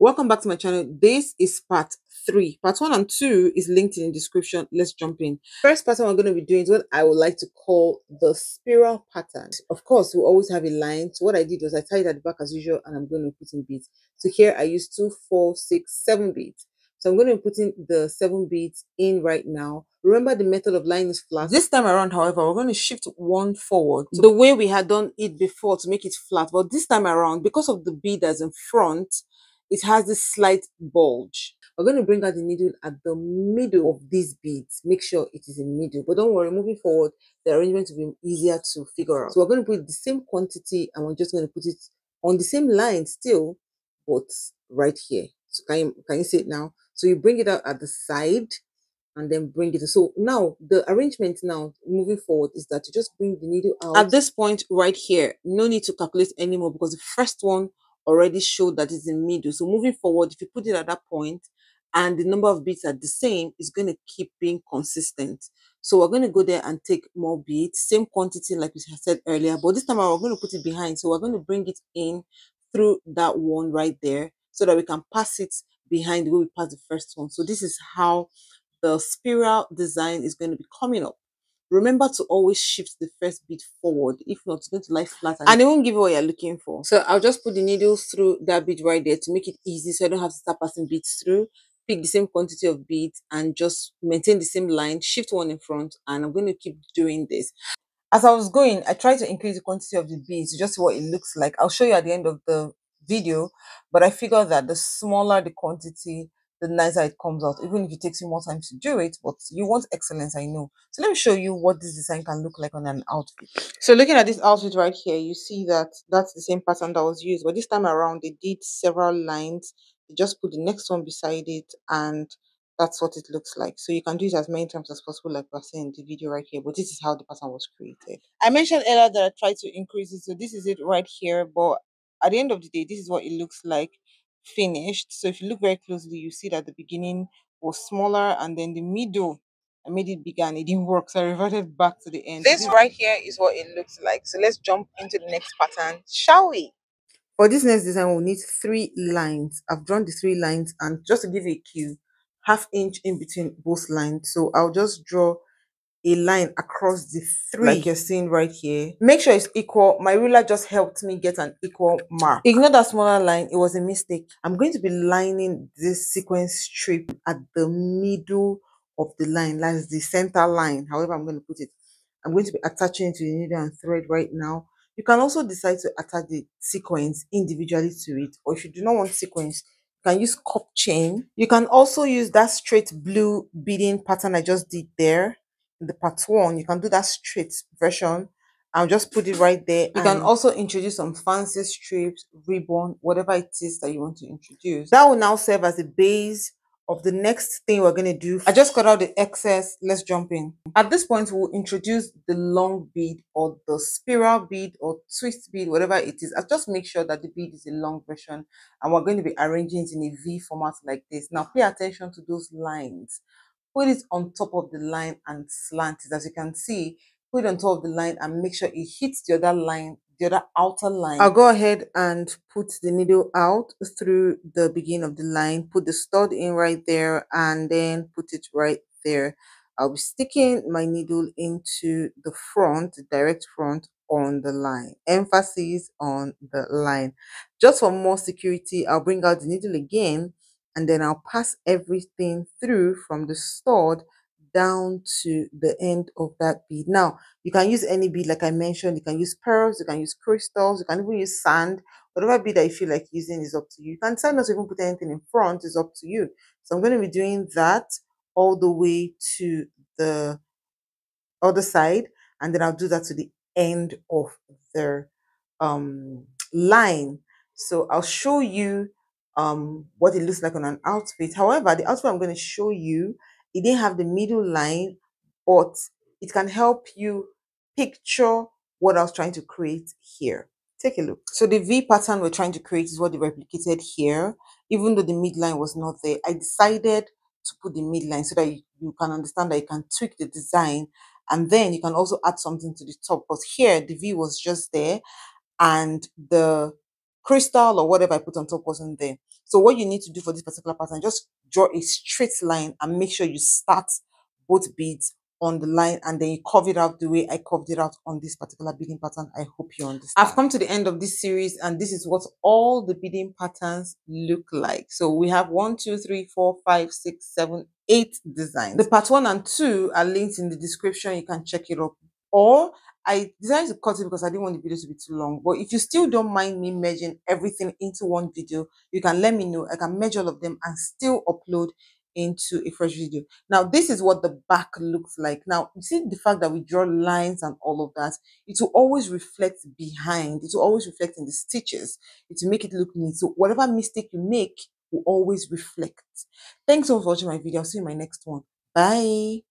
Welcome back to my channel. This is part 3. Part 1 and 2 is linked in the description. Let's jump in. First pattern we're going to be doing is what I would like to call the spiral pattern. Of course, we always have a line. So what I did was I tied at the back as usual, and I'm going to put in beads. So here I used 2, 4, 6, 7 beads. So I'm going to be putting the 7 beads in right now. Remember, the method of line is flat. This time around, however, we're going to shift one forward the way we had done it before to make it flat. But this time around, because of the bead that's in front, it has this slight bulge. We're going to bring out the needle at the middle of these beads. Make sure it is in the middle. But don't worry, moving forward, the arrangement will be easier to figure out. So we're going to put the same quantity and we're just going to put it on the same line still, but right here. So can you see it now? So you bring it out at the side and then bring it. So now the arrangement now moving forward is that you just bring the needle out at this point right here. No need to calculate anymore because the first one already showed that it's in middle. So moving forward, if you put it at that point and the number of beads are the same, it's going to keep being consistent. So we're going to go there and take more beads, same quantity like we said earlier, but this time we're going to put it behind. So we're going to bring it in through that one right there so that we can pass it behind the way we passed the first one. So this is how the spiral design is going to be coming up. Remember to always shift the first bead forward. If not, it's going to lie flat and it won't give you what you're looking for. So I'll just put the needles through that bead right there to make it easy so I don't have to start passing beads through. Pick the same quantity of beads and just maintain the same line, shift one in front, and I'm going to keep doing this. As I was going, I tried to increase the quantity of the beads, just what it looks like. I'll show you at the end of the video, but I figured that the smaller the quantity, the nicer it comes out, even if it takes you more time to do it, but you want excellence, I know. So let me show you what this design can look like on an outfit. So looking at this outfit right here, you see that that's the same pattern that was used, but this time around they did several lines. They just put the next one beside it, and that's what it looks like. So you can do it as many times as possible, like we're seeing in the video right here, but this is how the pattern was created. I mentioned earlier that I tried to increase it, so this is it right here, but at the end of the day, this is what it looks like finished. So if you look very closely, you see that the beginning was smaller and then the middle, I made it bigger and it didn't work, so I reverted back to the end. This right here is what it looks like. So let's jump into the next pattern, shall we? For this next design, we'll need 3 lines. I've drawn the 3 lines, and just to give you a cue, ½ inch in between both lines. So I'll just draw a line across the 3 like you're seeing right here. Make sure it's equal. My ruler just helped me get an equal mark. Ignore that smaller line, it was a mistake. I'm going to be lining this sequence strip at the middle of the line. That's the center line, however I'm going to put it. I'm going to be attaching it to the needle and thread right now. You can also decide to attach the sequence individually to it, or if you do not want sequence, you can use cup chain. You can also use that straight blue beading pattern I just did there in the part 1. You can do that straight version. I'll just put it right there. You can also introduce some fancy strips, ribbon, whatever it is that you want to introduce. That will now serve as the base of the next thing we're going to do. I just cut out the excess. Let's jump in. At this point, we'll introduce the long bead or the spiral bead or twist bead, whatever it is. I'll just make sure that the bead is a long version, and we're going to be arranging it in a V format like this. Now pay attention to those lines. Put it on top of the line and slant it. As you can see, put it on top of the line and make sure it hits the other line, the other outer line. I'll go ahead and put the needle out through the beginning of the line, put the stud in right there, and then put it right there. I'll be sticking my needle into the front, the direct front on the line. Emphasis on the line. Just for more security, I'll bring out the needle again, and then I'll pass everything through from the stud down to the end of that bead. Now, you can use any bead, like I mentioned. You can use pearls, you can use crystals, you can even use sand. Whatever bead that you feel like using is up to you. You can decide not to even put anything in front, is up to you. So I'm going to be doing that all the way to the other side, and then I'll do that to the end of the line. So I'll show you what it looks like on an outfit. However, the outfit I'm going to show you, it didn't have the middle line, but it can help you picture what I was trying to create here. Take a look. So the V pattern we're trying to create is what they replicated here. Even though the midline was not there, I decided to put the midline so that you can understand that you can tweak the design, and then you can also add something to the top, because here the V was just there and the crystal or whatever I put on top wasn't there. So what you need to do for this particular pattern, just draw a straight line and make sure you start both beads on the line, and then you curve it out the way I curved it out on this particular beading pattern. I hope you understand. I've come to the end of this series, and this is what all the beading patterns look like. So we have 1, 2, 3, 4, 5, 6, 7, 8 designs. The part 1 and 2 are linked in the description. You can check it up. Or I decided to cut it because I didn't want the video to be too long. But if you still don't mind me merging everything into one video, you can let me know. I can merge all of them and still upload into a fresh video. Now, this is what the back looks like. Now, you see the fact that we draw lines and all of that, it will always reflect behind. It will always reflect in the stitches. It will make it look neat. So whatever mistake you make will always reflect. Thanks so much for watching my video. I'll see you in my next one. Bye.